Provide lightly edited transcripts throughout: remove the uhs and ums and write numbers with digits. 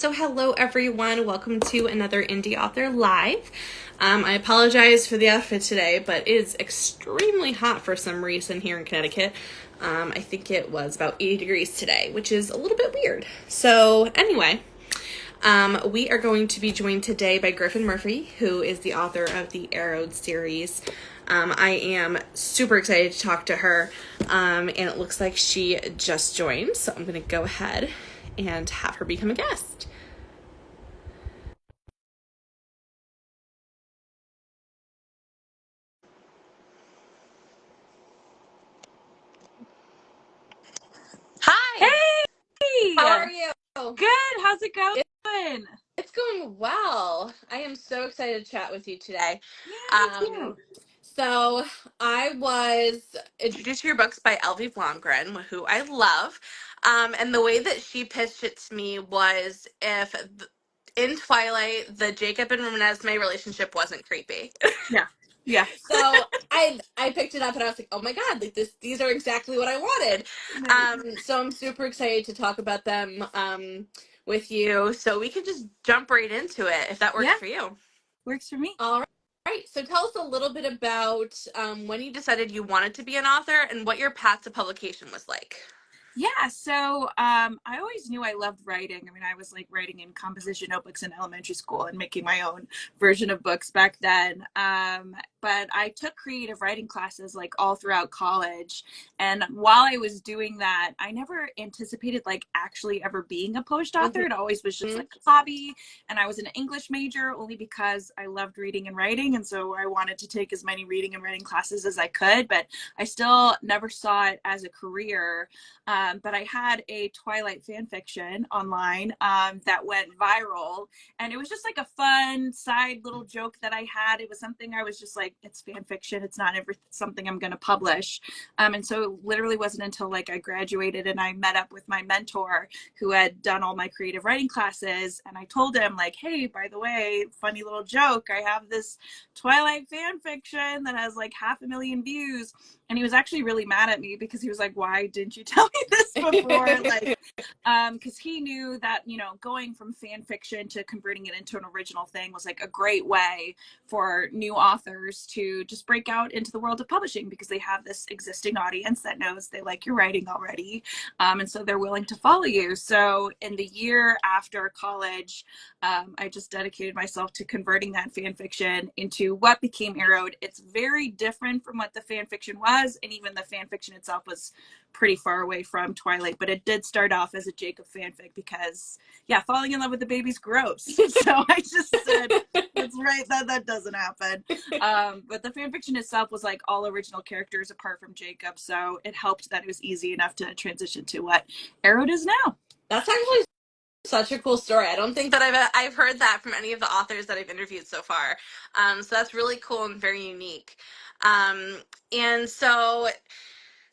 So hello everyone, welcome to another Indie Author Live. I apologize for the outfit today, but it is extremely hot for some reason here in Connecticut. I think it was about 80 degrees today, which is a little bit weird. So anyway, we are going to be joined today by Gryffin Murphy, who is the author of the Arrowed series. I am super excited to talk to her, and it looks like she just joined, so I'm going to go ahead and have her become a guest. Hi, Hey! how are you? Good. How's it going? It's going well. I am so excited to chat with you today. Yeah, me Um, too. so I was introduced to your books by Elvie Blomgren, who I love. And the way that she pitched it to me was in Twilight, the Jacob and Renesmee relationship wasn't creepy. Yeah. Yeah. So I picked it up and I was like, oh my God, like these are exactly what I wanted. Nice. So I'm super excited to talk about them with you. So we can just jump right into it if that works Yeah, for you. works for me. All right. So tell us a little bit about when you decided you wanted to be an author and what your path to publication was like. Yeah, so I always knew I loved writing. I mean, I was like writing in composition notebooks in elementary school and making my own version of books back then. But I took creative writing classes like all throughout college. And while I was doing that, I never anticipated like actually ever being a published author. It always was just like a hobby. And I was an English major only because I loved reading and writing. And so I wanted to take as many reading and writing classes as I could, but I still never saw it as a career. But I had a Twilight fan fiction online that went viral, and it was just like a fun side little joke that I had. It was something I was just like, it's fan fiction. It's not ever something I'm going to publish. And so it literally wasn't until like I graduated and I met up with my mentor who had done all my creative writing classes, and I told him like, hey, by the way, funny little joke, I have this Twilight fan fiction that has like 500,000 views. And he was actually really mad at me because he was like, why didn't you tell me this before? Like, because he knew that, you know, going from fan fiction to converting it into an original thing was like a great way for new authors to just break out into the world of publishing because they have this existing audience that knows they like your writing already. And so they're willing to follow you. So in the year after college, I just dedicated myself to converting that fan fiction into what became Arrowed. It's very different from what the fan fiction was, and even the fan fiction itself was pretty far away from Twilight, but it did start off as a Jacob fanfic because, yeah, falling in love with the baby's gross. So I just said, let's write that doesn't happen. But the fanfiction itself was like all original characters apart from Jacob, so it helped that it was easy enough to transition to what Arrowed is now. That's actually such a cool story. I don't think that I've heard that from any of the authors that I've interviewed so far. So that's really cool and very unique. Um, and so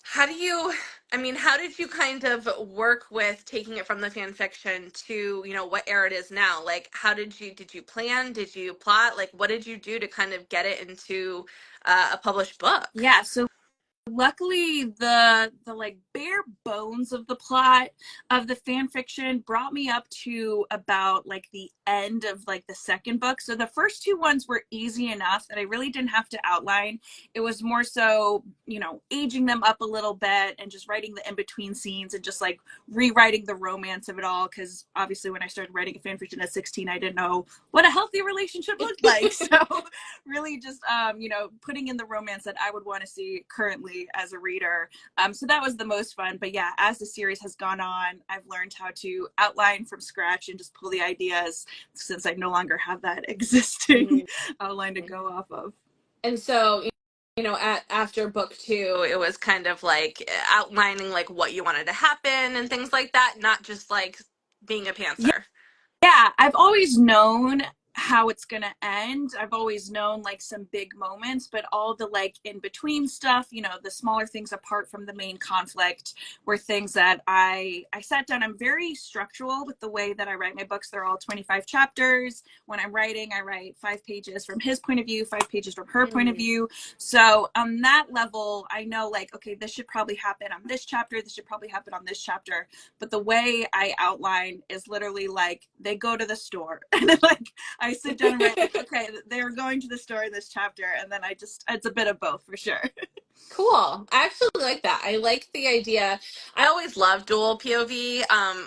how did you kind of work with taking it from the fan fiction to, what era it is now? Like, did you plan? Did you plot? Like, what did you do to kind of get it into a published book? Yeah, so luckily the like bare bones of the plot of the fan fiction brought me up to about like the end of like the second book. So the first two ones were easy enough that I really didn't have to outline. It was more so, you know, aging them up a little bit and just writing the in-between scenes and just like rewriting the romance of it all, because obviously when I started writing a fan fiction at 16 I didn't know what a healthy relationship looked like. So really just putting in the romance that I would want to see currently as a reader. So that was the most fun. But yeah, as the series has gone on, I've learned how to outline from scratch and just pull the ideas, since I no longer have that existing outline to go off of. And so, after book two, it was kind of like outlining like what you wanted to happen and things like that, not just like being a Yeah, pantser. yeah, I've always known how it's gonna end. I've always known like some big moments, but all the like in between stuff, you know, the smaller things apart from the main conflict were things that I sat down. I'm very structural with the way that I write my books. They're all 25 chapters. When I'm writing, I write 5 pages from his point of view, 5 pages from her point of Mm. view. So on that level, I know like, okay, this should probably happen on this chapter. This should probably happen on this chapter. But the way I outline is literally like they go to the store and then like I sit down and write like, okay, they're going to the store in this chapter, and then I just it's a bit of both for sure. Cool. I actually like that. I like the idea. I always love dual POV,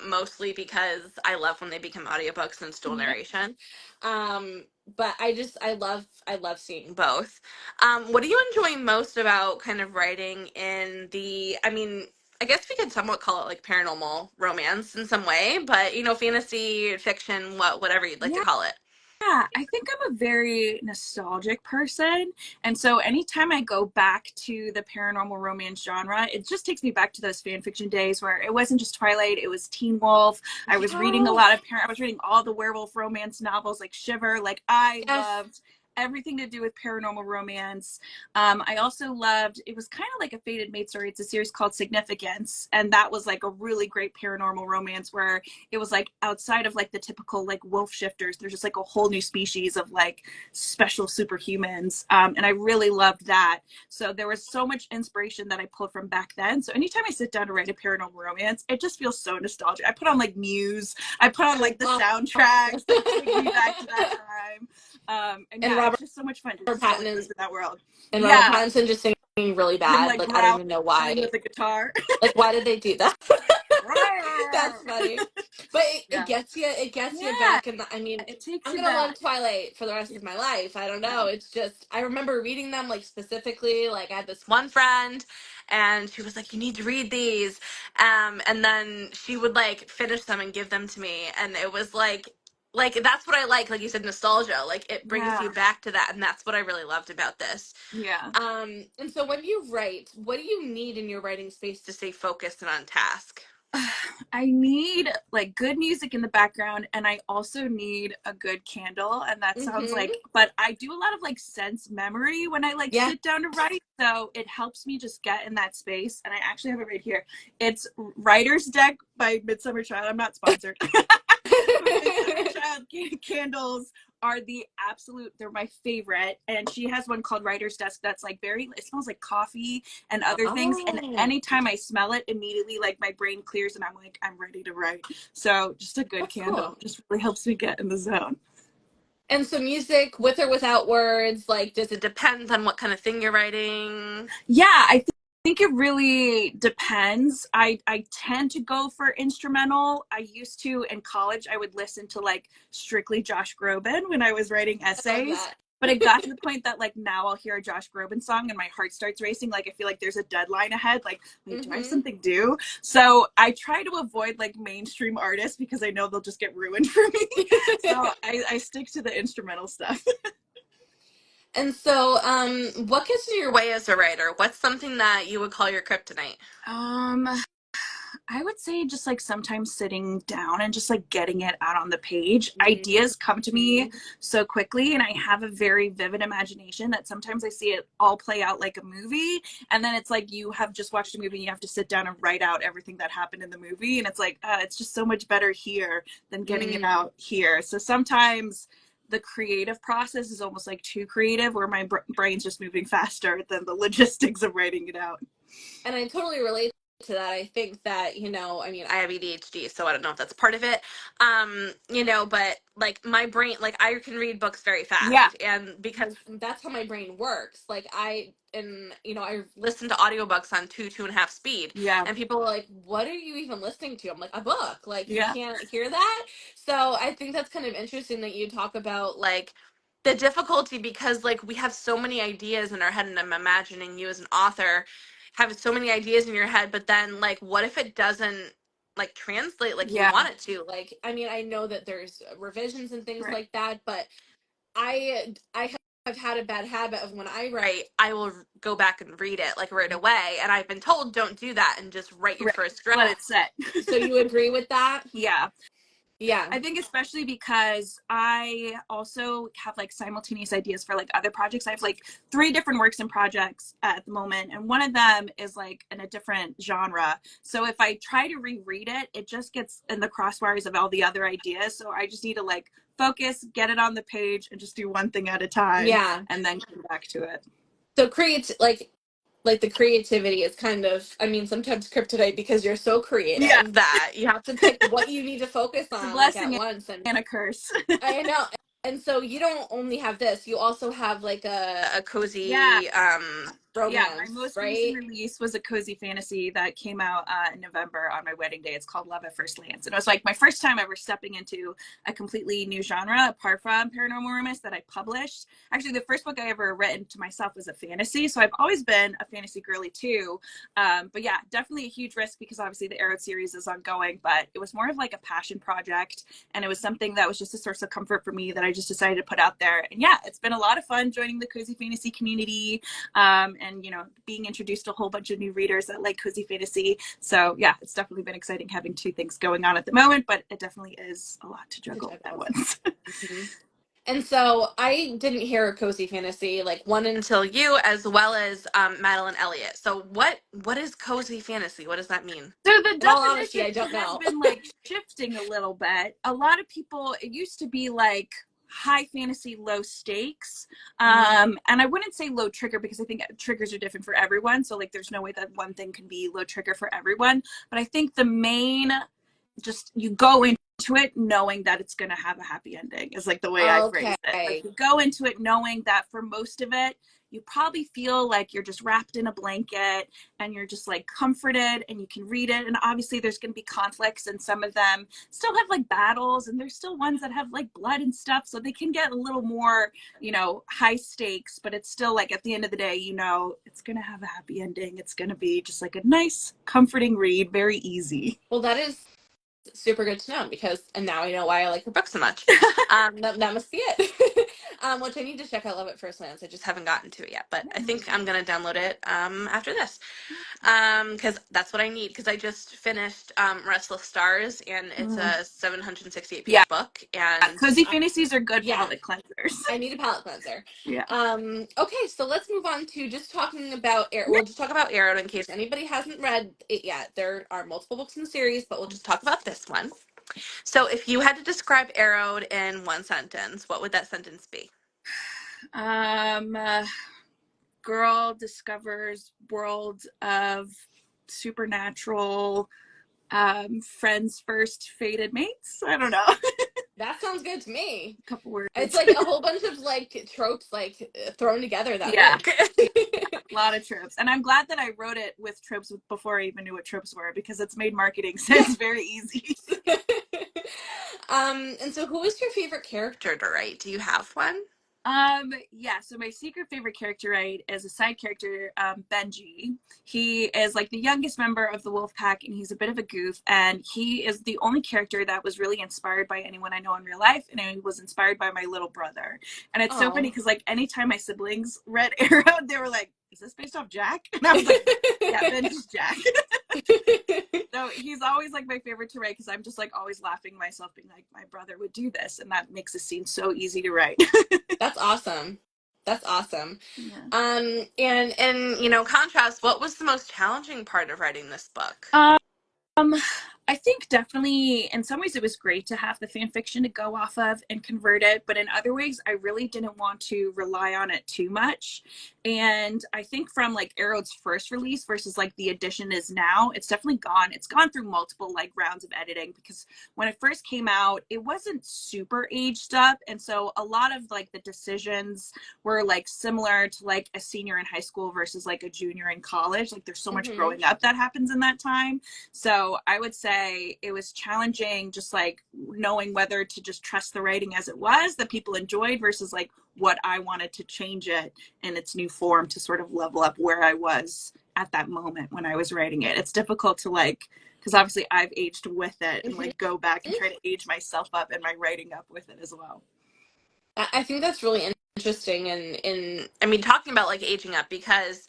mostly because I love when they become audiobooks and it's dual Yeah. narration. But I love seeing both. What do you enjoy most about kind of writing in the, I mean, I guess we could somewhat call it like paranormal romance in some way, but you know, fantasy, fiction, whatever you'd like to Yeah. call it. Yeah, I think I'm a very nostalgic person. And so anytime I go back to the paranormal romance genre, it just takes me back to those fan fiction days where it wasn't just Twilight, it was Teen Wolf. I was reading a lot Yes. of I was reading all the werewolf romance novels like Shiver. Like I Yes. loved everything to do with paranormal romance. I also loved, it was kind of like a Fated Maid story. It's a series called Significance. And that was like a really great paranormal romance where it was like outside of like the typical like wolf shifters, there's just like a whole new species of like special superhumans, and I really loved that. So there was so much inspiration that I pulled from back then. So anytime I sit down to write a paranormal romance, it just feels so nostalgic. I put on like Muse, I put on like the Oh. soundtracks that take me back to that time. And And yeah, it's just so much fun to just go Pattinson into that world. and Robert Yeah, Pattinson just singing really him bad. like Like I don't growling even know why. with the guitar. Like why did they do that? That's funny. But it Yeah, gets you. It gets you yeah, back. And I mean, it takes I'm you gonna back. love Twilight for the rest Yeah, of my life. I don't yeah, know. It's just I remember reading them like specifically. Like I had this one friend, and she was like, "You need to read these," and then she would like finish them and give them to me, and it was like that's what I like you said, nostalgia, like it brings yeah. you back to that, and that's what I really loved about this. Yeah. And so when you write, what do you need in your writing space to stay focused and on task? I need like good music in the background, and I also need a good candle. And that sounds Mm-hmm. like, but I do a lot of like sense memory when I like Yes. sit down to write. So it helps me just get in that space. And I actually have it right here. It's Writer's Deck by Midsummer Child. I'm not sponsored. Midsummer Child candles are the absolute, they're my favorite. And she has one called Writer's Desk that's like very, it smells like coffee and other things. And Oh, anytime I smell it, immediately like my brain clears and I'm like, I'm ready to write. So just a good that's candle cool. just really helps me get in the zone. And so music with or without words, like does it depend on what kind of thing you're writing? Yeah, think it really depends. I tend to go for instrumental. I used to in college. I would listen to like strictly Josh Groban when I was writing I love essays. that. But it got to the point that like now I'll hear a Josh Groban song and my heart starts racing. Like I feel like there's a deadline ahead. Like, wait, do I have Mm-hmm. something due? So I try to avoid like mainstream artists because I know they'll just get ruined for me. So I stick to the instrumental stuff. And so, what gets in your way as a writer? What's something that you would call your kryptonite? Um, I would say just like sometimes sitting down and just like getting it out on the page. Ideas come to me Mm-hmm. so quickly, and I have a very vivid imagination that sometimes I see it all play out like a movie. And then it's like you have just watched a movie and you have to sit down and write out everything that happened in the movie. And it's like, it's just so much better here than getting it Mm. out here. So sometimes the creative process is almost like too creative, where my brain's just moving faster than the logistics of writing it out. And I totally relate to that. I think that, you know, I mean, I have ADHD, so I don't know if that's part of it. You know, but like my brain, like I can read books very Yeah, fast, and because that's how my brain works. Like you know, I listen to audiobooks on 2.5 speed, yeah, and people are like, "What are you even listening to?" I'm like, "A book." Like you yeah, can't hear that. So I think that's kind of interesting that you talk about like the difficulty because like we have so many ideas in our head, and I'm imagining you as an author have so many ideas in your head, but then like what if it doesn't like translate like you yeah. want it to? Like I mean, I know that there's revisions and things Right. like that, but I have had a bad habit of when I write, I will go back and read it like right away, and I've been told don't do that and just write your Right. first Let it draft. set. So you agree with that? Yeah. Yeah. I think especially because I also have like simultaneous ideas for like other projects. I have like 3 different works and projects at the moment, and one of them is like in a different genre. So if I try to reread it, it just gets in the crosswires of all the other ideas. So I just need to like focus, get it on the page, and just do one thing at a time, Yeah. and then come back to it. So create like the creativity is kind of, I mean, sometimes kryptonite because you're so Yeah, creative that you have to pick what you need to focus it's a on like at blessing once. And and a curse. I know. And so you don't only have this, you also have like a Yeah. cozy Yeah, my romance, most recent right? release was a cozy fantasy that came out in November on my wedding day. It's called Love at First Glance. And it was like my first time ever stepping into a completely new genre apart from paranormal romance that I published. Actually, the first book I ever written to myself was a fantasy. So I've always been a fantasy girly too. But yeah, definitely a huge risk because obviously the Arrow series is ongoing, but it was more of like a passion project. And it was something that was just a source of comfort for me that I just decided to put out there. And yeah, it's been a lot of fun joining the cozy fantasy community, and being introduced to a whole bunch of new readers that like cozy fantasy. So yeah, it's definitely been exciting having 2 things going on at the moment, but it definitely is a lot to juggle at once. Mhm. And so I didn't hear cozy fantasy like one until you, as well as Madeline Elliott. So what is cozy fantasy? What does that mean? So the In all honesty, definition I don't has know. been like shifting a little bit. A lot of people, it used to be like high fantasy, low stakes. And I wouldn't say low trigger because I think triggers are different for everyone. So like there's no way that one thing can be low trigger for everyone. But I think the main, just you go into it knowing that it's going to have a happy ending is like the way I phrase it. Like Okay. you go into it knowing that for most of it, you probably feel like you're just wrapped in a blanket and you're just like comforted and you can read it. And obviously there's going to be conflicts and some of them still have like battles and there's still ones that have like blood and stuff. So they can get a little more, high stakes, but it's still like at the end of the day, it's going to have a happy ending. It's going to be just like a nice, comforting read, very easy. Well, that is super good to know because, and now I know why I like her book so much. That must be it. Which I need to check out Love at First Glance. I just haven't gotten to it yet, but I think I'm gonna download it after this. Because that's what I need. Because I just finished Restless Stars, and it's a 768 Yeah, page book, and cozy fantasies are good yeah, palate cleansers. I need a palate cleanser. Yeah. Okay, so let's move on to just talking about We'll just talk about Arrow in case anybody hasn't read it yet. There are multiple books in the series, but we'll just talk about this one. So, if you had to describe Arrow in one sentence, what would that sentence be? Um, uh, Girl discovers world of supernatural, friends first fated mates. I don't know. That sounds good to me. A couple words. It's like a whole bunch of like tropes like thrown together that Yeah, work. a lot of tropes. And I'm glad that I wrote it with tropes before I even knew what tropes were because it's made marketing sense very easy. And so who is your favorite character to write? Do you have one? Yeah, so my secret favorite character, right, is a side character, Benji. He is like the youngest member of the wolf pack and he's a bit of a goof, and he is the only character that was really inspired by anyone I know in real life, and he was inspired by my little brother. And it's so funny Oh. because like anytime my siblings read Arrow, they were like, is this based off Jack? And I was like, yeah, Benji's Jack. So he's always like my favorite to write because I'm just like always laughing myself being like, my brother would do this, and that makes the scene so easy to write. That's awesome. That's awesome. Yeah. And contrast, what was the most challenging part of writing this book? Um, I think definitely in some ways it was great to have the fan fiction to go off of and convert it, but in other ways I really didn't want to rely on it too much. And I think from like Arrow's first release versus like the edition is now, it's definitely gone through multiple like rounds of editing because when it first came out, it wasn't super aged up. And so a lot of like the decisions were like similar to like a senior in high school versus like a junior in college. Like there's so much Mm-hmm. growing up that happens in that time. So I would say it was challenging just like knowing whether to just trust the writing as it was that people enjoyed versus like what I wanted to change it in its new form to sort of level up where I was at that moment when I was writing it. It's difficult to like, because obviously I've aged with it and like go back and try to age myself up and my writing up with it as well. I think that's really interesting and I mean talking about like aging up because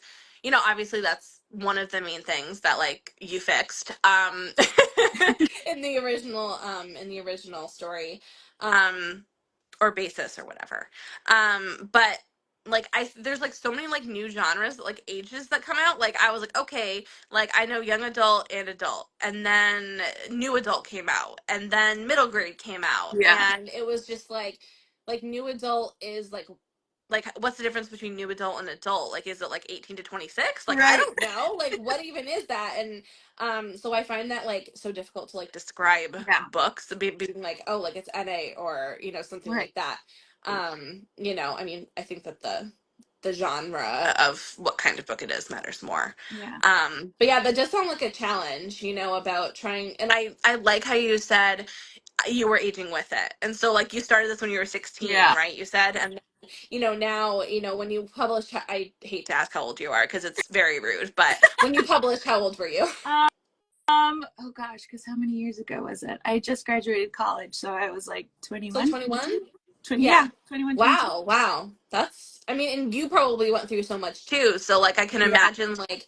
obviously that's one of the main things that like you fixed. in the original story. Um or basis or whatever. But like there's like so many like new genres like ages that come out. Like I was like, okay, like I know young adult and adult, and then new adult came out, and then middle grade came out, Yeah. and it was just like new adult is like what's the difference between new adult and adult? Like is it like 18 to 26? Like I Right. don't know. Like what even is that? And so I find that like so difficult to like describe Yeah. books, being like, oh, like it's NA or something Right. like that. I mean, I think that the genre of what kind of book it is matters more. Yeah. But yeah, that does sound like a challenge, about trying. And I like how you said you were aging with it. And so like you started this when you were 16, Yeah. right? You said, and now, when you publish, I hate to ask how old you are because it's very rude, but when you published, how old were you? Oh gosh, because how many years ago was it? I just graduated college, so I was like So 21, 21? 20, Yeah. yeah, 21, 22. Wow. That's, I mean, and you probably went through so much too. So like I can Yeah. imagine like,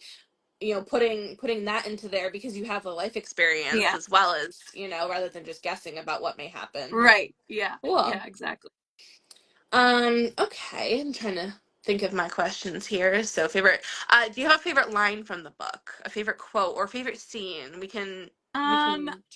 putting that into there because you have a life experience Yeah. as well as, rather than just guessing about what may happen. Right. Yeah. Cool. Yeah, exactly. Okay. I'm trying to think of my questions here. So favorite, do you have a favorite line from the book? A favorite quote or favorite scene? We can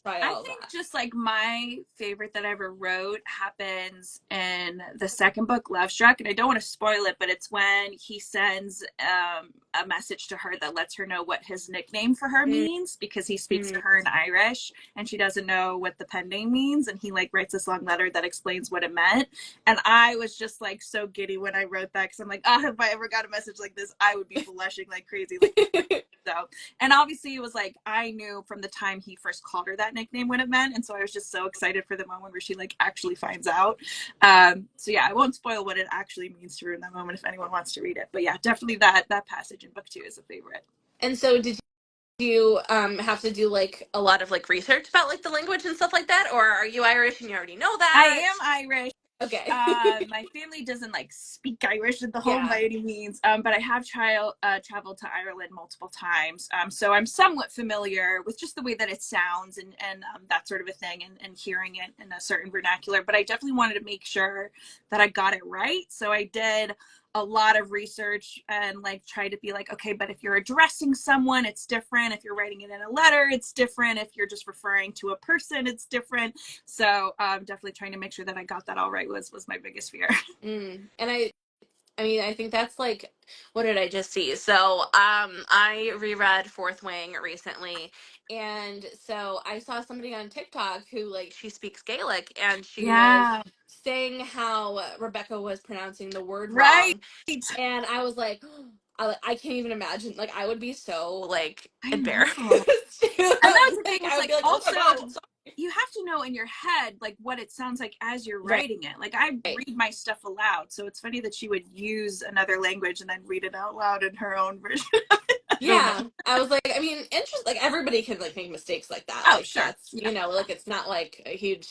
try I all think that. just like my favorite that I ever wrote happens in the second book, Love Struck, and I don't want to spoil it, but it's when he sends a message to her that lets her know what his nickname for her means because he speaks to Mm-hmm. her in Irish and she doesn't know what the pen name means, and he like writes this long letter that explains what it meant. And I was just like so giddy when I wrote that because I'm like, oh, if I ever got a message like this, I would be blushing like crazy, like so. And obviously it was like I knew from the time he first called her that nickname what it meant, and so I was just so excited for the moment where she like actually finds out. So yeah, I won't spoil what it actually means to her in that moment if anyone wants to read it, but yeah, definitely that passage in book 2 is a favorite. And so did you have to do like a lot of like research about like the language and stuff like that, or are you Irish and you already know I that? am Irish. Okay. My family doesn't like speak Irish at the home Yeah. by any means, but I have traveled to Ireland multiple times, so I'm somewhat familiar with just the way that it sounds and that sort of a thing, and hearing it in a certain vernacular. But I definitely wanted to make sure that I got it right, so I did a lot of research and like try to be like, okay, but if you're addressing someone, it's different. If you're writing it in a letter, it's different. If you're just referring to a person, it's different. So definitely trying to make sure that I got that all right was my biggest fear. And I mean, I think that's like, what did I just see? So, I reread Fourth Wing recently, and so I saw somebody on TikTok who like she speaks Gaelic, and she was Yeah. saying how Rebecca was pronouncing the word Right. wrong, and I was like, I can't even imagine. Like, I would be so like I embarrassed. know. And that's the thing Like, is I would like be like, oh my also gosh, I'm sorry. you have to know in your head like what it sounds like as you're Right. writing it. Like I read my stuff aloud, so it's funny that she would use another language and then read it out loud in her own version. I don't know. Yeah, I was like, I mean, interest like everybody can like make mistakes like that. Oh, Like sure. that's Yeah. like it's not like a huge,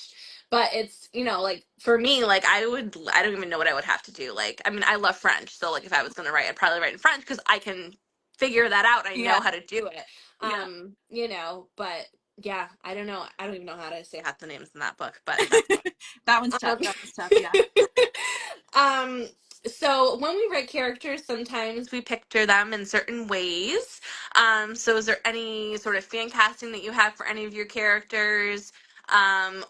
but it's like for me, like I don't even know what I would have to do. Like I mean, I love French, so like if I was gonna write, I'd probably write in French because I can figure that out. I know Yeah. how to do it. Yeah. But yeah, I don't know. I don't even know how to say half the names in that book, but that's fine. That one's tough. Um, That one's tough. Yeah. um, so when we write characters, sometimes we picture them in certain ways. So is there any sort of fan casting that you have for any of your characters?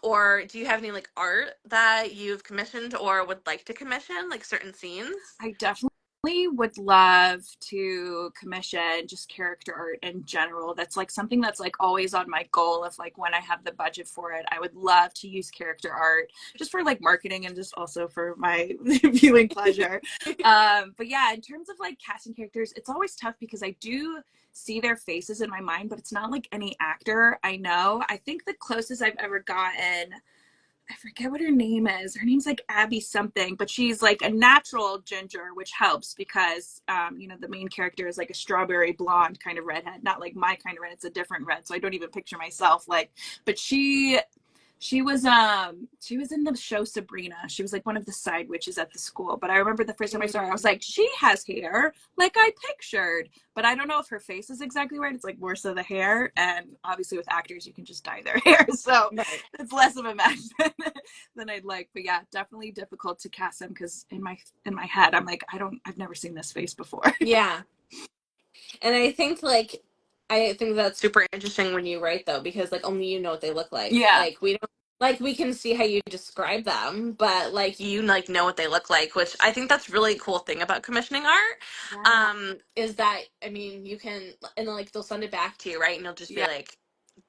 Or do you have any like art that you've commissioned or would like to commission, like certain scenes? I definitely would love to commission just character art in general. That's like something that's like always on my goal of like when I have the budget for it. I would love to use character art just for like marketing and just also for my viewing pleasure. But yeah, in terms of like casting characters, it's always tough because I do see their faces in my mind, but it's not like any actor I know. I think the closest I've ever gotten, I forget what her name is. Her name's like Abby something, but she's like a natural ginger, which helps because, the main character is like a strawberry blonde kind of redhead, not like my kind of red. It's a different red. So I don't even picture myself like, but she She was in the show Sabrina. She was like one of the side witches at the school. But I remember the first time I saw her, I was like, she has hair like I pictured. But I don't know if her face is exactly right. It's like more so the hair. And obviously with actors you can just dye their hair. So Right. it's less of a match than I'd like. But yeah, definitely difficult to cast them because in my head I'm like, I've never seen this face before. Yeah. And I think that's super interesting when you write though, because like only you know what they look like. Yeah. Like we don't like we can see how you describe them, but like you like know what they look like, which I think that's really cool thing about commissioning art. Yeah. Is that I mean you can and like they'll send it back to you, right? And you'll just be Yeah. like,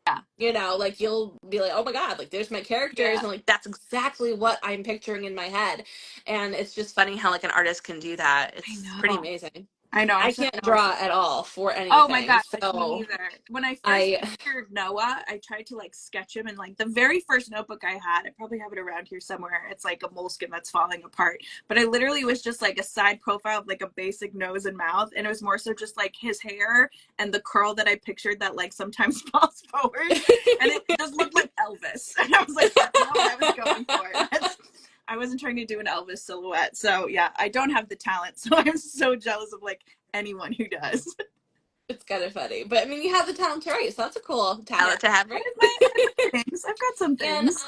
Yeah. you know, like you'll be like, oh my God, like there's my characters, Yeah. and like that's exactly what I'm picturing in my head. And it's just funny how like an artist can do that. I It's pretty know. amazing. I know. I'm I so can't jealous. draw at all for Oh my anything. God, me So either. When I first I pictured Noah, I tried to like sketch him, and like the very first notebook I had, I probably have it around here somewhere. It's like a moleskin that's falling apart. But I literally was just like a side profile of like a basic nose and mouth, and it was more so just like his hair and the curl that I pictured that like sometimes falls forward, and it just looked like Elvis. And I was like, that's not what I was going for. I wasn't trying to do an Elvis silhouette. So yeah, I don't have the talent. So I'm so jealous of like anyone who does. it's kind of funny. But I mean you have the talent to write, so that's a cool Yeah, talent to have, right? I've got some And things.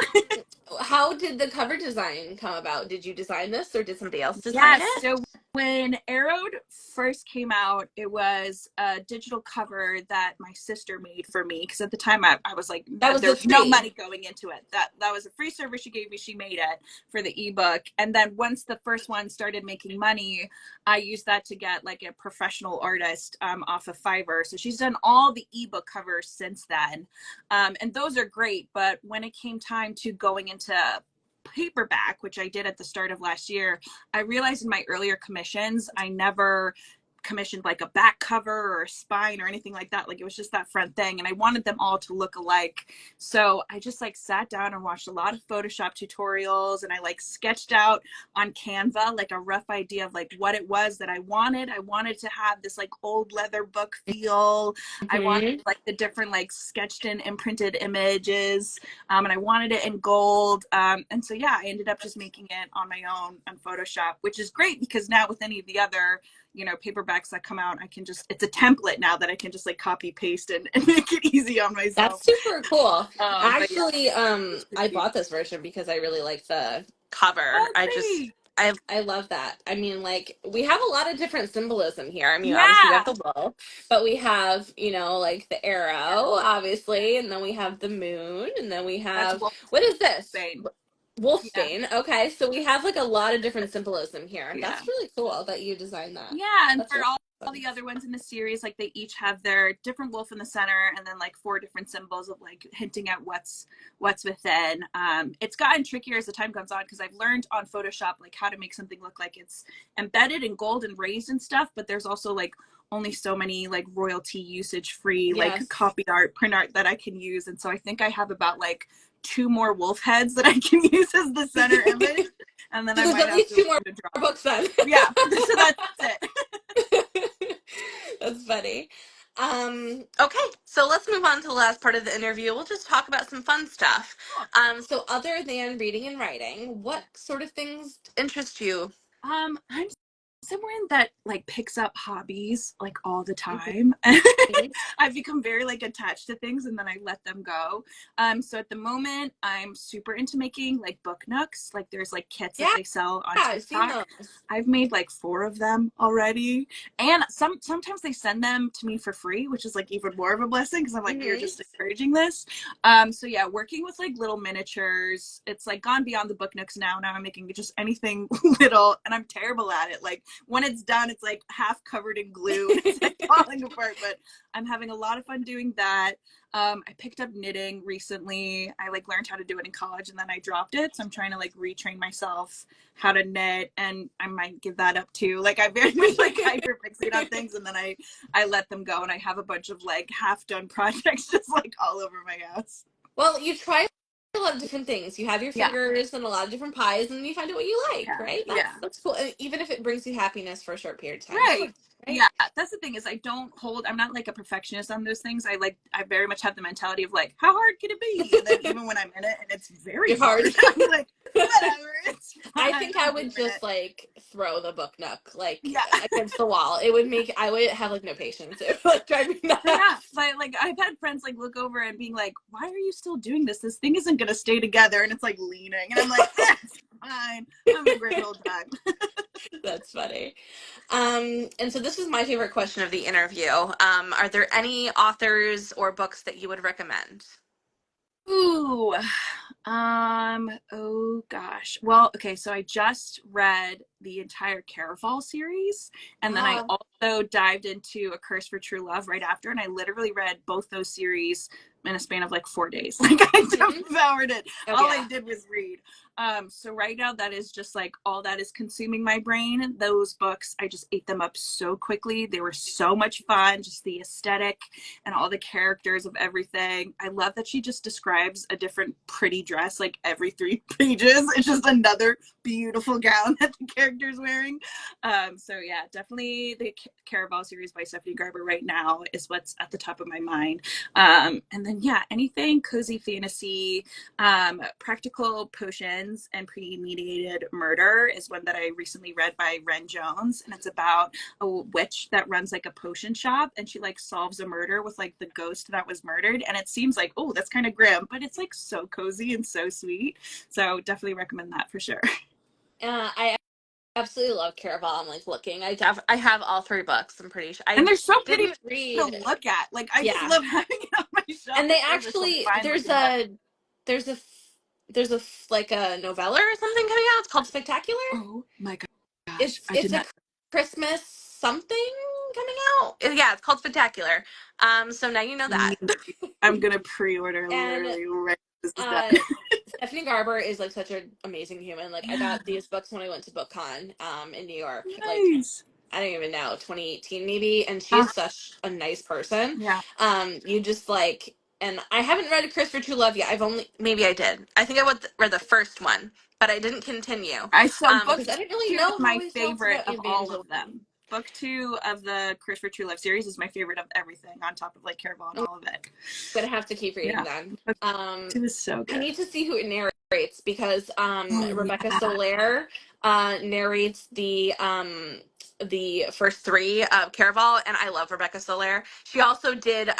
how did the cover design come about? Did you design this or did somebody else design Yes. it? So when Arrowed first came out, it was a digital cover that my sister made for me because at the time I was like, That was there the was no free. money going into it. That was a free service she gave me. She made it for the ebook, and then once the first one started making money, I used that to get like a professional artist off of Fiverr. So she's done all the ebook covers since then, and those are great. But when it came time to going into paperback, which I did at the start of last year, I realized in my earlier commissions, I never commissioned like a back cover or a spine or anything like that. Like it was just that front thing. And I wanted them all to look alike. So I just like sat down and watched a lot of Photoshop tutorials, and I like sketched out on Canva like a rough idea of like what it was that I wanted. I wanted to have this like old leather book feel. I wanted Hmm. like the different like sketched in imprinted images, and I wanted it in gold. And so yeah, I ended up just making it on my own on Photoshop, which is great because now with any of the other paperbacks that come out, I can just, it's a template now that I can just like copy paste and make it easy on myself. That's super cool. But yeah, Actually, it's I tricky. bought this version because I really like the cover. Oh great. I love that. I mean, like we have a lot of different symbolism here. I mean, obviously we have Yeah. the wolf, but we have, you know, like the Yeah, arrow, obviously, and then we have the moon, and then we that's have Wolf what is this? Bane. Yeah. Wolfsbane. Okay, so we have like a lot of different symbolism here. Yeah. That's really cool that you designed that. Yeah, and That's for really all fun. the other ones in the series, like they each have their different wolf in the center, and then like four different symbols of like hinting at what's within. It's gotten trickier as the time goes on because I've learned on Photoshop like how to make something look like it's embedded in gold and raised and stuff, but there's also like only so many like royalty usage free like Yes. copy art, print art that I can use, and so I think I have about like two more wolf heads that I can use as the center image, and then So I there's might at have least to two learn more to draw. books then. Yeah, so that's it. That's funny. Okay, so let's move on to the last part of the interview. We'll just talk about some fun stuff. Cool. So other than reading and writing, what sort of things interest you? I'm someone that like picks up hobbies like all the Mhm. time. I've become very like attached to things and then I let them go. So at the moment I'm super into making like book nooks. Like there's like kits that Yeah, they sell on I've seen TikTok. those. I've made like four of them already. And sometimes they send them to me for free, which is like even more of a blessing because I'm like, you're Hmm. just encouraging this. So yeah, working with like little miniatures, it's like gone beyond the book nooks now. Now I'm making just anything little and I'm terrible at it. Like when it's done, it's like half covered in glue and it's like falling apart, but I'm having a lot of fun doing that. I picked up knitting recently. I like learned how to do it in college and then I dropped it. So I'm trying to like retrain myself how to knit, and I might give that up too. Like I very much like hyperfixate on things and then I let them go, and I have a bunch of like half done projects just like all over my house. Well, you try a lot of different things. You have your Yeah. fingers and a lot of different pies, and then you find out what you like, Yeah. right? Yeah. That's cool. And even if it brings you happiness for a short period of time, Right. sure, right? Yeah, that's the thing is I'm not like a perfectionist on those things. I very much have the mentality of like, how hard can it be? And then even when I'm in it and it's very You're hard. hard, I'm like, whatever, it's I fine. think I I'm would doing just it. like throw the book nook like Yeah. against the wall. I would have like no patience. It would like drive me Yeah. nuts. But like I've had friends like look over and being like, why are you still doing this? This thing isn't gonna stay together, and it's like leaning. And I'm like, it's fine. I'm a great old time. That's funny. And so this is my favorite question of the interview. Are there any authors or books that you would recommend? Ooh. Oh gosh. Well, okay, so I just read the entire Caraval series, and then I Ah, also dived into A Curse for True Love right after, and I literally read both those series in a span of like 4 days. Like I mhm. devoured it. Oh All I yeah. did was read. So right now that is just like all that is consuming my brain. Those books, I just ate them up so quickly. They were so much fun, just the aesthetic and all the characters of everything. I love that she just describes a different pretty dress like every 3 pages. It's just another beautiful gown that the character's wearing. So yeah, definitely the Caraval series by Stephanie Garber right now is what's at the top of my mind. And then yeah, anything cozy fantasy, Practical Potions and Premeditated Murder is one that I recently read by Ren Jones, and it's about a witch that runs like a potion shop, and she like solves a murder with like the ghost that was murdered, and it seems like, oh, that's kind of grim, but it's like so cozy and so sweet. So definitely recommend that for sure. I absolutely love Caraval. I'm like looking. I have all three books. I'm pretty sure. And I they're so pretty didn't to read. look at. Like I just Yeah, love having it on my shelf. and they It's those are some actually fine looking books. there's a like a novella or something coming out. It's called Spectacular. Oh my gosh, I did It's a not. Christmas something coming out. Yeah, it's called Spectacular. So now you know that. I'm gonna pre-order And literally right this is done. uh Stephanie Garber is like such an amazing human. Like I Yeah, got these books when I went to BookCon in New York. Like nice. I don't even know, 2018 maybe, and Uh, she's such a nice person. yeah, You just like, and I haven't read A Curse for True Love yet. I've only, maybe I did. I think read the first one, but I didn't continue I so book because I didn't really two is know how my we felt favorite about of all of evangelism. them. Book two of the Chris for True Love series is my favorite of everything, on top of like Caraval and I'm all of it. gonna have to keep reading Yeah, them. book two is so I good. need to see who it narrates because Oh Rebecca yeah. Soler narrates the first three of Caraval, and I love Rebecca Soler. She also did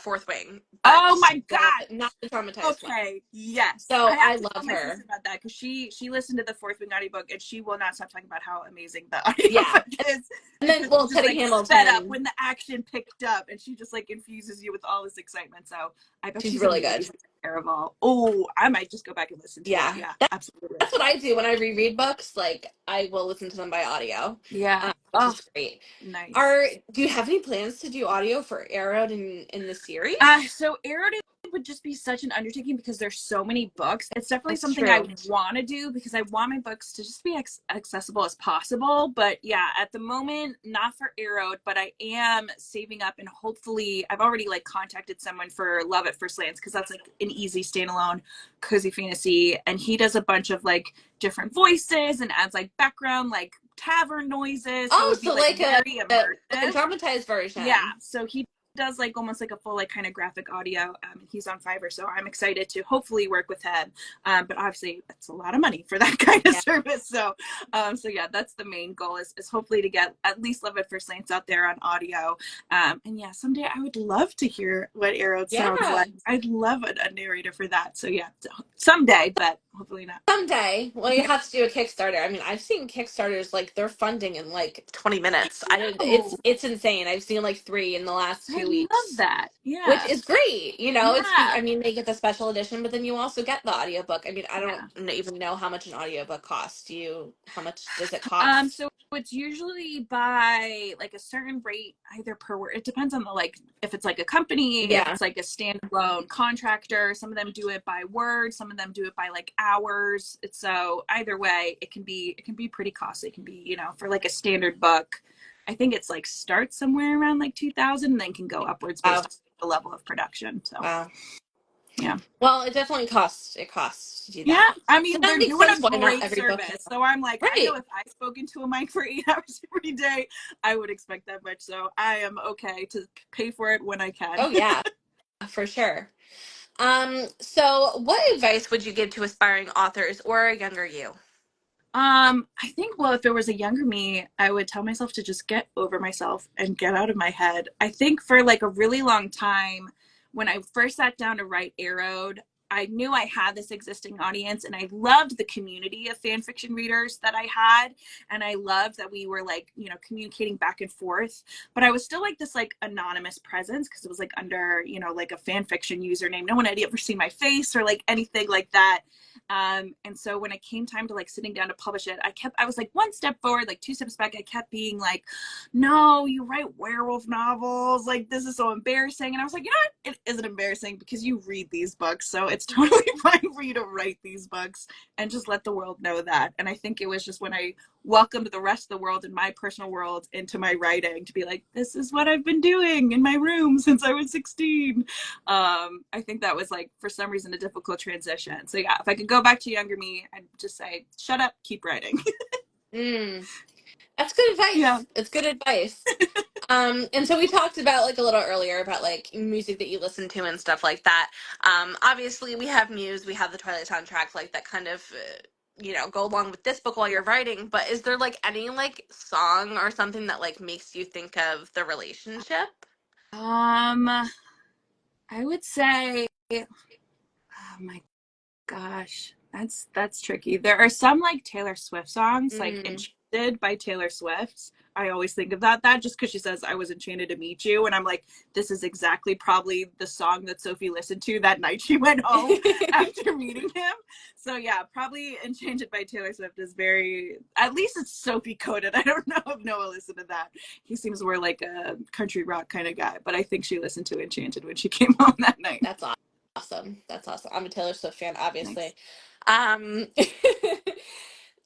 Fourth Wing, Oh but my god. not the traumatized one. Okay, yes. I So have I to tell love my sister her. about that because she listened to the Fourth Wing audiobook and she will not stop talking about how amazing the audiobook Yeah, is. and Because then well, it's just Teddy like sped up Hamilton, when the action picked up, and she just like infuses you with all this excitement. So I bet she's she's really good. amazing. Caraval. Oh, I might just go back and listen to it. Yeah, Yeah, absolutely. that's what I do when I reread books. Like I will listen to them by audio, Yeah. which Oh, is great. nice. Do you have any plans to do audio for Arrowed in the series? So Arrowed would just be such an undertaking because there's so many books. It's definitely That's something I true. want to do because I want my books to just be accessible as possible. But yeah, at the moment, not for Arrowed, but I am saving up and hopefully I've already like contacted someone for Love at First Glance because that's like an easy standalone cozy fantasy. And he does a bunch of like different voices and adds like background, like tavern noises. So it Oh, would be so like like very a immersive. dramatized Yeah, version. so he does like almost like a full like kind of graphic audio. He's on Fiverr, so I'm excited to hopefully work with him. But obviously, it's a lot of money for that kind of Yeah. service. So yeah, that's the main goal is hopefully to get at least Love at First Glance out there on audio. And yeah, someday I would love to hear what Arrow sounds Yeah. like. I'd love a narrator for that. So yeah, someday, but hopefully not. Someday. Well, you Yeah. have to do a Kickstarter. I mean, I've seen Kickstarters like they're funding in like 20 minutes. I did Oh, it's insane. I've seen like three in the last I 2 weeks. love that. Which Yeah. is great. You know, Yeah. I mean, they get the special edition, but then you also get the audiobook. I mean, I don't Yeah. even know how much an audiobook costs. How much does it cost? So it's usually by like a certain rate, either per word. It depends on the like if it's like a company, if Yeah. it's like a standalone contractor. Some of them do it by word, some of them do it by like hours. It's so either way, it can be pretty costly. It can be, for like a standard book. I think it's like starts somewhere around like 2000 and then can go upwards based Wow. on the level of production. So Wow. Yeah. Well, it costs to do Yeah, that. I So mean, that they're makes doing sense a why not great every book service. has So I'm like, I know right. if I spoke into a mic for 8 hours every day, I would expect that much. So I am okay to pay for it when I can. Oh yeah, for sure. So what advice would you give to aspiring authors or a younger you? I think, well, if there was a younger me, I would tell myself to just get over myself and get out of my head. I think for like a really long time, when I first sat down to write Arrowed, I knew I had this existing audience and I loved the community of fan fiction readers that I had. And I loved that we were like, you know, communicating back and forth. But I was still like this like anonymous presence because it was like under, you know, like a fan fiction username. No one had ever seen my face or like anything like that. And so when it came time to like sitting down to publish it, I was like one step forward, like two steps back. I kept being like, no, you write werewolf novels. Like, this is so embarrassing. And I was like, you know what? It isn't embarrassing because you read these books. So it's totally fine for you to write these books and just let the world know that. And I think it was just when I welcomed the rest of the world and my personal world into my writing to be like, this is what I've been doing in my room since I was 16. I think that was like, for some reason, a difficult transition. So yeah, if I could go back to younger me, I'd just say, shut up, keep writing. Mm, that's good Yeah. advice. It's good advice. And so we talked about like a little earlier about like music that you listen to and stuff like that. Obviously we have Muse, we have the Twilight soundtrack, like that kind of, go along with this book while you're writing. But is there like any like song or something that like makes you think of the relationship? I would say, oh my gosh, that's tricky. There are some like Taylor Swift songs, like Mm. Enchanted by Taylor Swift. I always think of that just because she says I was enchanted to meet you, and I'm like, this is exactly probably the song that Sophie listened to that night she went home after meeting him. So yeah, probably Enchanted by Taylor Swift is very, at least it's Sophie coded. I don't know if Noah listened to that. He seems more like a country rock kind of guy, but I think she listened to Enchanted when she came home that night. That's awesome. That's awesome. I'm a Taylor Swift fan, Nice. obviously. Um,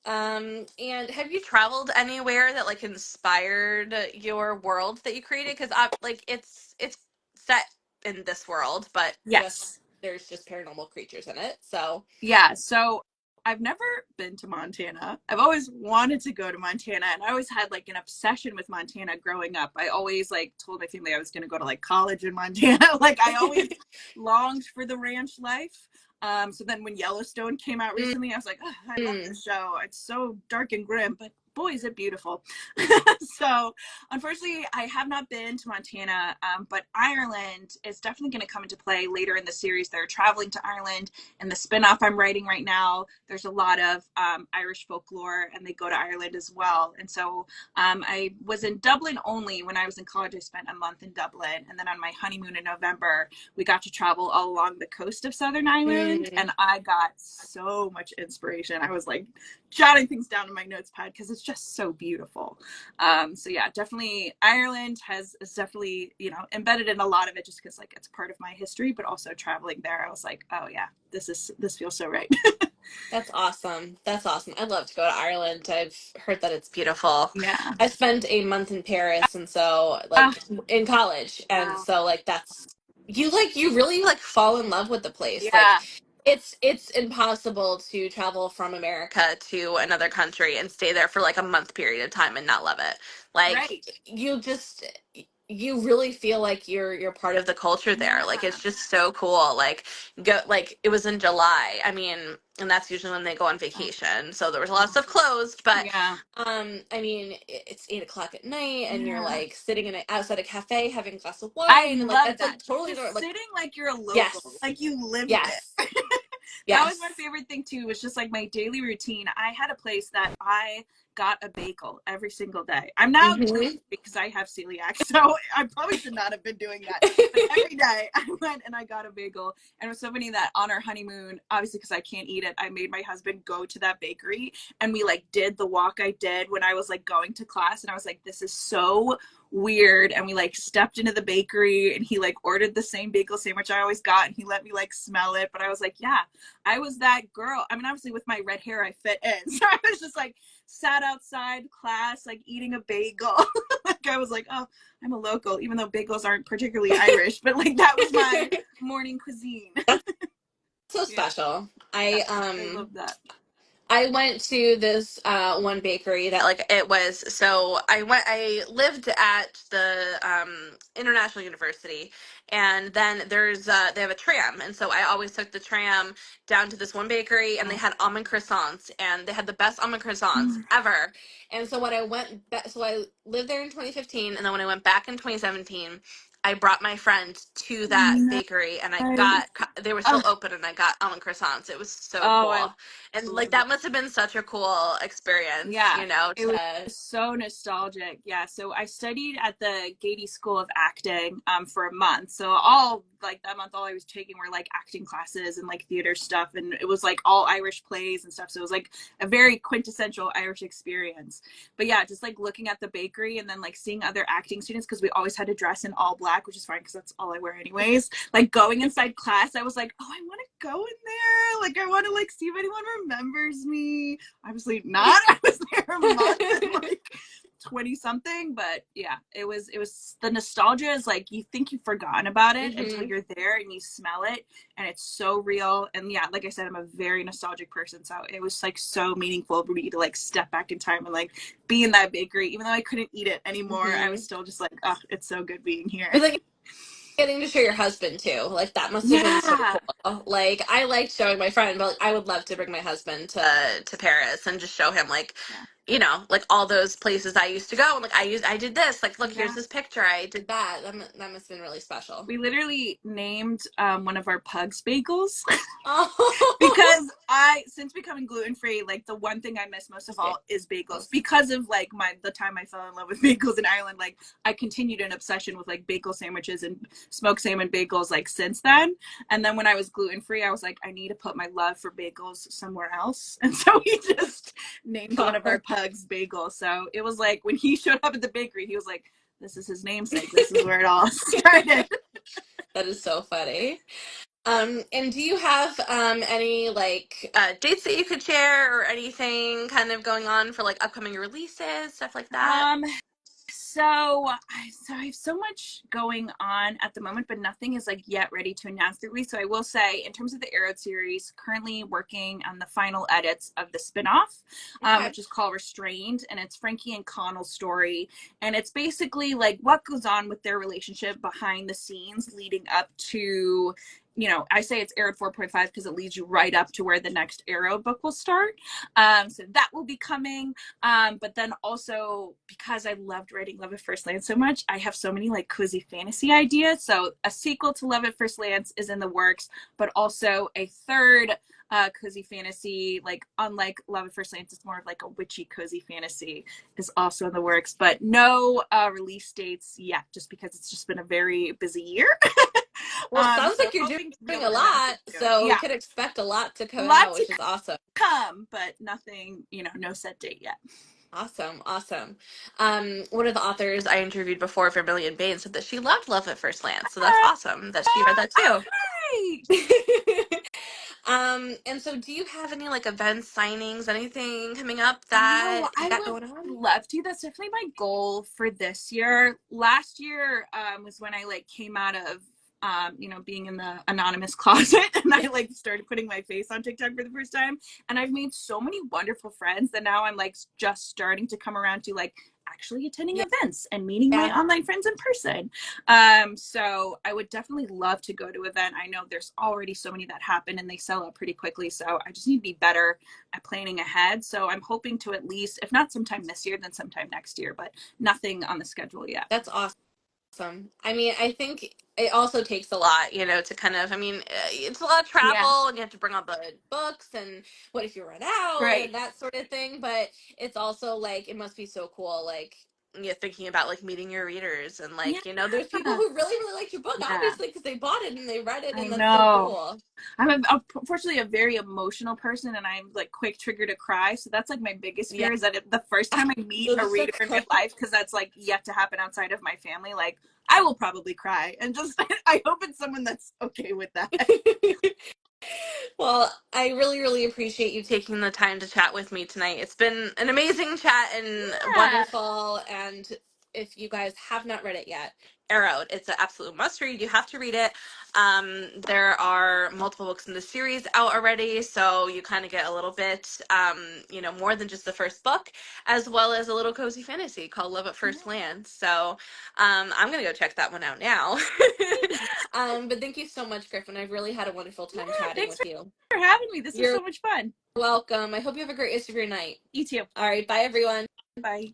and have you traveled anywhere that like inspired your world that you created? Because like it's set in this world, but just Yes. there's just paranormal creatures in it. So, Yeah, so I've never been to Montana. I've always wanted to go to Montana, and I always had like an obsession with Montana growing up. I always like told my family I was going to go to like college in Montana. Like I always longed for the ranch life. So then when Yellowstone came out recently, I was like, oh, I love mm, this show. It's so dark and grim, but boy, is it beautiful. So unfortunately, I have not been to Montana, but Ireland is definitely going to come into play later in the series. They're traveling to Ireland and the spinoff I'm writing right now, there's a lot of Irish folklore, and they go to Ireland as well. And so I was in Dublin only when I was in college. I spent a month in Dublin, and then on my honeymoon in November, we got to travel all along the coast of Southern Ireland, mm, and I got so much inspiration. I was like jotting things down in my notes pad because it's just so beautiful. So yeah, definitely Ireland is definitely, you know, embedded in a lot of it just because like it's part of my history, but also traveling there, I was like, oh yeah, this feels so right. that's awesome. That's awesome. I'd love to go to Ireland. I've heard that it's beautiful. Yeah. I spent a month in Paris, and so Ah, like in college, and wow. so you really like fall in love with the place. Like Yeah. it's impossible to travel from America to another country and stay there for like a month period of time and not love it. Like Right. you really feel like you're part of the culture there. Like Yeah. it's just so cool. Like it was in July. I mean, and that's usually when they go on Oh, vacation. So there was a lot of stuff closed, but yeah. I mean, it's 8 o'clock at night, and you're Yeah. like sitting outside a cafe having a glass of I wine, and like love that's like that. totally Just like sitting like you're a local, yes, like you live yes, there. That was my yes. favorite thing too, was just like my daily routine. I had a place that I got a bagel every single day. I'm now gluten Hmm. because I have celiac, so I probably should not have been doing that. But every day I went and I got a bagel. And it was so funny that on our honeymoon, obviously because I can't eat it, I made my husband go to that bakery, and we like did the walk I did when I was like going to class, and I was like, this is so weird. And we like stepped into the bakery, and he like ordered the same bagel sandwich I always got, and he let me like smell it. But I was like, yeah, I was that girl. I mean, obviously with my red hair I fit in. So I was just like sat outside class, like eating a bagel. Like I was like, oh, I'm a local, even though bagels aren't particularly Irish, but like that was my morning cuisine. That's so Yeah, special. yeah, I love that. I went to this one bakery that like it was so I lived at the International University, and then there's they have a tram, and so I always took the tram down to this one bakery, and they Oh. had almond croissants, and they had the best almond croissants ever. And so when I went back, so I lived there in 2015, and then when I went back in 2017, I brought my friend to that bakery, and I got Nice. they were Oh, still open, and I got almond croissants. It was so oh, I cool. And like love that that. must have been such a cool experience, Yeah, you know, it was to so nostalgic. Yeah, so I studied at the Gady School of Acting for a month. So all like that month, all I was taking were like acting classes and like theater stuff, and it was like all Irish plays and stuff. So it was like a very quintessential Irish experience. But yeah, just like looking at the bakery and then like seeing other acting students because we always had to dress in all black, which is fine because that's all I wear anyways. Like going inside class, I was like, oh, I want to go in there. Like I want to like see if anyone remembers me. Obviously not. I was there a month and like 20 something, but yeah, it was the nostalgia is like you think you've forgotten about it until hmm you're there and you smell it, and it's so real. And yeah, like I said, I'm a very nostalgic person, so it was like so meaningful for me to like step back in time and like be in that bakery. Even though I couldn't eat it anymore, I was hmm still just like, oh, it's so good being here. But like getting to show your husband too, like that must have been so Yeah, cool. Like I liked showing my friend, but like, I would love to bring my husband to Paris and just show him like, yeah, you know, like all those places I used to go. And like I did this. Like, look, here's yeah. this picture. I did that. That must have been really special. We literally named one of our pugs Bagels. Oh, Because I, since becoming gluten free, like the one thing I miss most of all is bagels. Because of like the time I fell in love with bagels in Ireland, like I continued an obsession with like bagel sandwiches and smoked salmon bagels like since then. And then when I was gluten free, I was like, I need to put my love for bagels somewhere else. And so we just named one of our pugs Bagel. So it was like when he showed up at the bakery, he was like, this is his namesake. This is where it all started. that is so funny. And do you have any like dates that you could share or anything kind of going on for like upcoming releases, stuff like that? Um, so I have so much going on at the moment, but nothing is like yet ready to announce the release. So I will say, in terms of the Arrowed series, currently working on the final edits of the spinoff, Okay. which is called Restrained, and it's Frankie and Connell's story, and it's basically like what goes on with their relationship behind the scenes leading up to. I say it's Arrowed 4.5 because it leads you right up to where the next Arrow book will start. So that will be coming. But then also because I loved writing Love at First Glance so much, I have so many like cozy fantasy ideas. So a sequel to Love at First Glance is in the works, but also a third cozy fantasy, like unlike Love at First Glance, it's more of like a witchy cozy fantasy, is also in the works, but no release dates yet, just because it's just been a very busy year. Well, it sounds So like you're hoping to be doing able a to announce it lot, soon. so we Yeah, could expect a lot to a come lot out, to which is awesome. come, but nothing, no set date yet. Awesome, awesome. One of the authors I interviewed before, Vermilion Bain, said that she loved Love at First Glance, so that's awesome that she read that Oh, too. great. And so do you have any like events, signings, anything coming up that No, you I got would going on? love to. That's definitely my goal for this year. Last year was when I like came out of being in the anonymous closet and I like started putting my face on TikTok for the first time. And I've made so many wonderful friends that now I'm like just starting to come around to like actually attending Yeah. events and meeting my Yeah, online friends in person. So I would definitely love to go to an event. I know there's already so many that happen and they sell out pretty quickly. So I just need to be better at planning ahead. So I'm hoping to at least, if not sometime this year, then sometime next year, but nothing on the schedule yet. that's awesome. I mean, I think it also takes a lot, you know, to kind of, I mean, it's a lot of Yeah. travel and you have to bring all the books and what if you run out Right. and that sort of thing. But it's also like, it must be so cool, like, you're thinking about like meeting your readers and Yeah. like, you know, there's people who really, really liked your book, Yeah. obviously, because they bought it and they read it I and that's so know. cool. Unfortunately a very emotional person and I'm like quick trigger to cry. So that's like my biggest Yeah. fear is that the first time I meet a Those are reader in real so life, because that's like yet to happen outside of my family, like I will probably cry and just I hope it's someone that's okay with that. cool. Well, I really, really appreciate you taking the time to chat with me tonight. It's been an amazing chat and Yeah. wonderful. And if you guys have not read it yet, Arrow, it's an absolute must read. You have to read it. There are multiple books in the series out already, so you kind of get a little bit, more than just the first book, as well as a little cozy fantasy called Love at First Glance. So I'm going to go check that one out now. But thank you so much, Griffin. I've really had a wonderful Yeah, time chatting thanks with you. for having me. This was You're so much fun. welcome. I hope you have a great rest of your night. You too. All right. Bye, everyone. Bye.